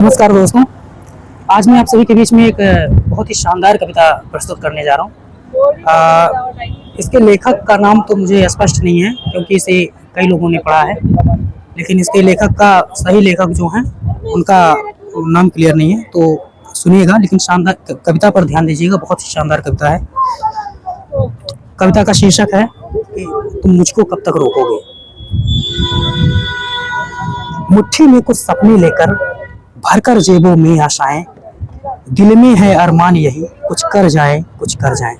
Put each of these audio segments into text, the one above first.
नमस्कार दोस्तों। आज मैं आप सभी के बीच में एक बहुत ही शानदार कविता प्रस्तुत करने जा रहा हूँ। इसके लेखक का नाम तो मुझे स्पष्ट नहीं है क्योंकि इसे कई लोगों ने पढ़ा है, लेकिन इसके लेखक का सही लेखक जो हैं उनका नाम क्लियर नहीं है, तो सुनिएगा। लेकिन शानदार कविता पर ध्यान दीजिएगा, बहुत ही शानदार कविता है। कविता का शीर्षक है कि तुम मुझको कब तक रोकोगे। मुट्ठी में कुछ सपने लेकर भरकर जेबों में आशाएं, दिल में है अरमान यही कुछ कर जाए कुछ कर जाए।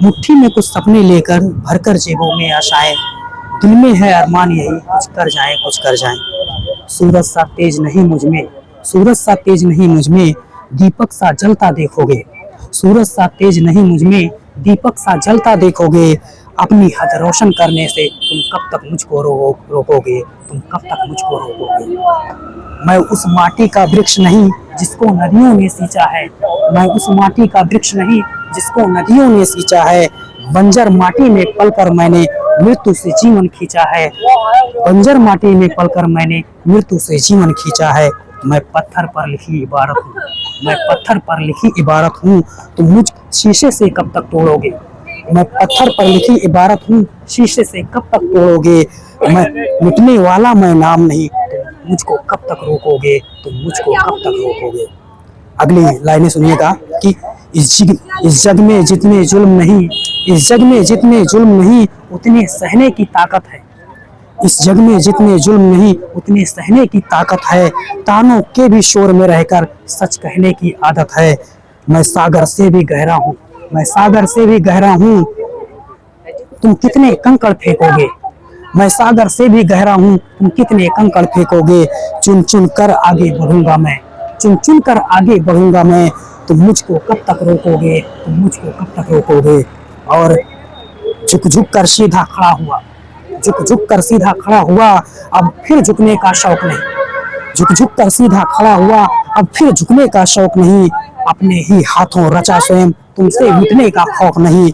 मुट्ठी में कुछ सपने लेकर भरकर जेबों में आशाएं, दिल में है अरमान यही कुछ कर जाए कुछ कर जाए। सूरज सा तेज नहीं मुझ में, सूरज सा तेज नहीं मुझ में, दीपक सा जलता देखोगे। सूरज सा तेज नहीं मुझ में, दीपक सा जलता देखोगे। अपनी हद रोशन करने से तुम कब तक मुझको रोकोगे, तुम कब तक मुझको रोकोगे। मैं उस माटी का वृक्ष नहीं जिसको नदियों ने सींचा है, मैं उस माटी का वृक्ष नहीं जिसको नदियों ने सींचा है। बंजर माटी में पलकर मैंने मृत्यु से जीवन खींचा है, बंजर माटी में पलकर मैंने मृत्यु से जीवन खींचा है। मैं पत्थर पर लिखी इबारत हूँ, मैं पत्थर पर लिखी इबारत हूँ, तुम मुझ शीशे से कब तक तोड़ोगे। मैं पत्थर पर लिखी इबारत हूँ, शीशे से कब तक तोड़ोगे। मैं मिटने वाला मैं नाम नहीं, मुझको कब तक रोकोगे, तुम मुझको कब तक रोकोगे। अगली लाइनें सुनिएगा कि इस जग में जितने जुल्म नहीं, इस जग में जितने जुल्म नहीं उतने सहने की ताकत है। इस जग में जितने जुल्म नहीं उतने सहने की ताकत है। तानों के भी शोर में रहकर सच कहने की आदत है। मैं सागर से भी गहरा हूँ, मैं सागर से भी गहरा हूँ, तुम कितने कंकड़ फेंकोगे। मैं सागर से भी गहरा हूँ, तुम कितने कंकड़ फेंकोगे। चुन चुन कर आगे बढ़ूंगा मैं, चुन चुन कर आगे बढ़ूंगा मैं, तुम मुझको कब तक रोकोगे, तुम मुझको कब तक रोकोगे। और झुक झुक कर सीधा खड़ा हुआ, झुक झुक कर सीधा खड़ा हुआ, अब फिर झुकने का शौक नहीं। झुक झुक कर सीधा खड़ा हुआ, अब फिर झुकने का शौक नहीं। अपने ही हाथों रचा स्वयं, तुमसे मिटने का खौफ नहीं।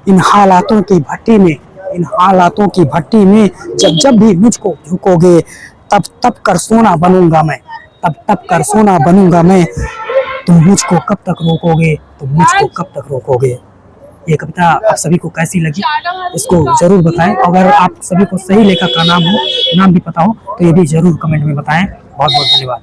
इन हालातों की भट्टी में, इन हालातों की भट्टी में जब जब भी मुझको झुकोगे, तब तब कर सोना बनूंगा मैं, तब तब कर सोना बनूंगा मैं। तुम मुझको कब तक रोकोगे, तुम मुझको कब तक रोकोगे। ये कविता आप सभी को कैसी लगी इसको जरूर बताएं। अगर आप सभी को सही लेखक का नाम भी पता हो तो ये भी जरूर कमेंट में बताएं। बहुत बहुत धन्यवाद।